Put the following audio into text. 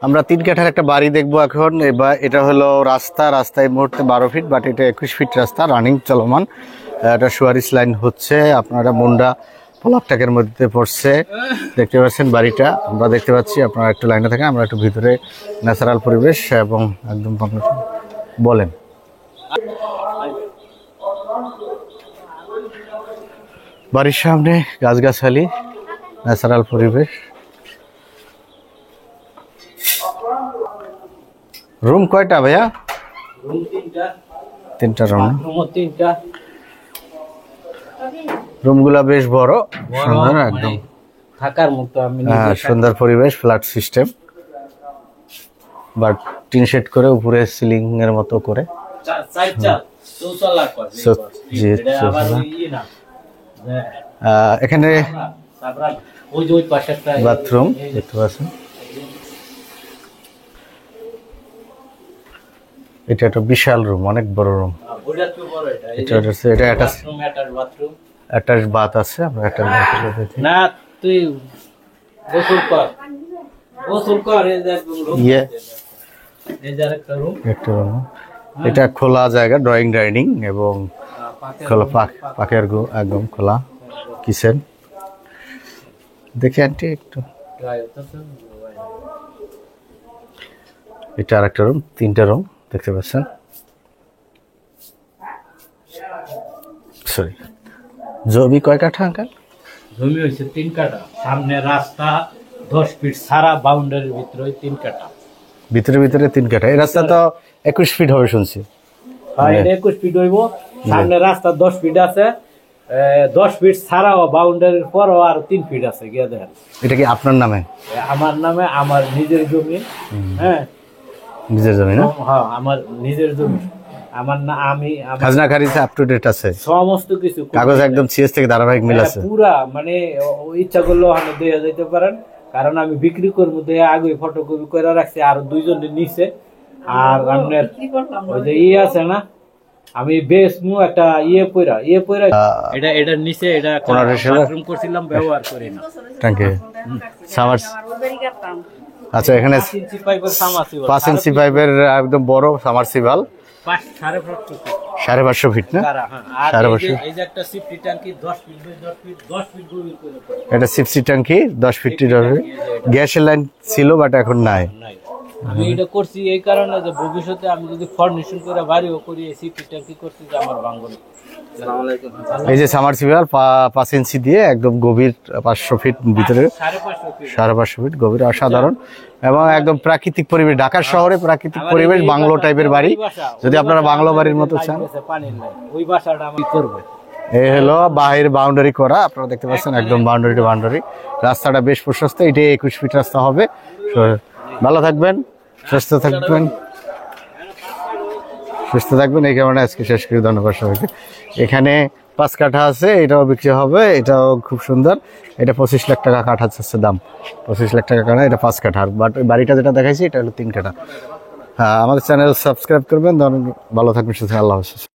আমরা 3 কাঠার একটা বাড়ি দেখবো এখন। এবার এটা হলো রাস্তায় মুহূর্তে 12 ফিট, বাট এটা 21 ফিট রাস্তা রানিং চলমান। এটা সুয়ারিস লাইন হচ্ছে, আপনারা মুন্ডা পলাপটাকের মধ্যে পড়ছে। দেখতে পাচ্ছেন বাড়িটা, আমরা দেখতে পাচ্ছি। আপনারা একটু লাইনে থাকেন, আমরা একটু ভিতরে ন্যাচারাল পরিবেশ এবং একদম বলেন। বাড়ির সামনে গাছগাছালি, ন্যাচারাল পরিবেশ। রুম কয়টা ভাইয়া? তিনটা রুম। রুমগুলা বেশ বড়, সুন্দর, একদম থাকার মতো। সুন্দর পরিবেশ, flat system, but tin shed করে উপরে সিলিং এর মতো করে। এখানে বাথরুম দেখতে পাচ্ছেন। এটা একটা বিশাল রুম, অনেক বড় রুম। এটা অ্যাটাচ বাথ আছে। আমরা একটা না, তুই গোসল কর একটা রুম। এটা খোলা জায়গা, ড্রয়িং ডাইনিং এবং খোলা পাকের একদম খোলা কিচেন। দেখি আন্টি একটু। এটা আর একটা রুম, 3টা রুম দেখতে পাচ্ছেন। সরি, জমি কয় কাঠা আঙ্কাল? জমি হয়েছে 3 কাঠা। সামনে রাস্তা 10 ফিট, সারা বাউন্ডারির ভিতরে 3 কাঠা। ভিতরে 3 কাঠা। এই রাস্তা তো 21 ফিট হবে শুনছি। হ্যাঁ, 21 ফিট হইব। সামনে রাস্তা 10 ফিট আছে, 10 ফিট সারা বাউন্ডারির পর আর 3 ফিট আছে। গিয়ে দেখেন। এটা কি আপনার নামে? আমার নামে, আমার নিজের জমি। হ্যাঁ, নিজের জমি না? হ্যাঁ, আমার নিজের জমি। আমার না, আমি খাজনা খারিজ আপ টু ডেট আছে, সমস্ত কিছু কাগজ একদম সিএস থেকে ধারাবাহিক মিল আছে পুরা। মানে ইচ্ছা করলে ওখানে দিয়ে যেতে পারেন, কারণ আমি বিক্রি করবো দিয়ে আগে ফটোকপি করে রাখছি। আর 2 জনের নিচে। আর আপনার ওই যে আছে না, আমি বেশ একটা পয়রা এটার নিচে এটা বাথরুম করছিলাম, ব্যবহার করি না। Thank you. আচ্ছা, এখানে 5 ইঞ্চি পাইপের একদম বড় সামারসিবল, 5.5 ফিট না? 5.5। এটা সিপসি ট্যাঙ্কি 10 ফিট। গ্যাসের লাইন ছিল, বাট এখন নাই। আমি এটা করছি এই কারণে যে ভবিষ্যতে আমি যদি ফার্নিশিং করে বাড়িও করি, সিপসি ট্যাঙ্কি করছি যে আমার ভাঙবে। এই যে সামারসিবল 5 ইঞ্চি দিয়ে একদম গভীর, 500 ফিট ভিতরে, 5.5 ফিট গভীর, অসাধারণ এবং একদম প্রাকৃতিক পরিবেশ। ঢাকার শহরে প্রাকৃতিক পরিবেশ, বাংলো টাইপের বাড়ি। যদি আপনারা বাংলো বাড়ির মতো চান, ওই বাসাটা আমি করব। এই হলো বাহির বাউন্ডারি করা, আপনারা দেখতে পাচ্ছেন একদম বাউন্ডারি টু বাউন্ডারি। রাস্তাটা বেশ প্রশস্ত, এটাই 21 ফিট রাস্তা হবে। ভালো থাকবেন, সুস্থ থাকবেন। এই কারণে আজকে শেষ করি। ধন্যবাদ সবাইকে। এখানে 5 কাঠা আছে, এটাও বিক্রি হবে। এটাও খুব সুন্দর। এটা 25 লাখ টাকা কাঠা আছে দাম। 25 লাখ টাকা কাঠা, এটা 5 কাঠা। বাট বাড়িটা যেটা দেখাইছি এটা হলো 3 কাঠা। হ্যাঁ, আমাদের চ্যানেল সাবস্ক্রাইব করবেন। ভালো থাকবেন, সুস্থ। আল্লাহ হাফেজ।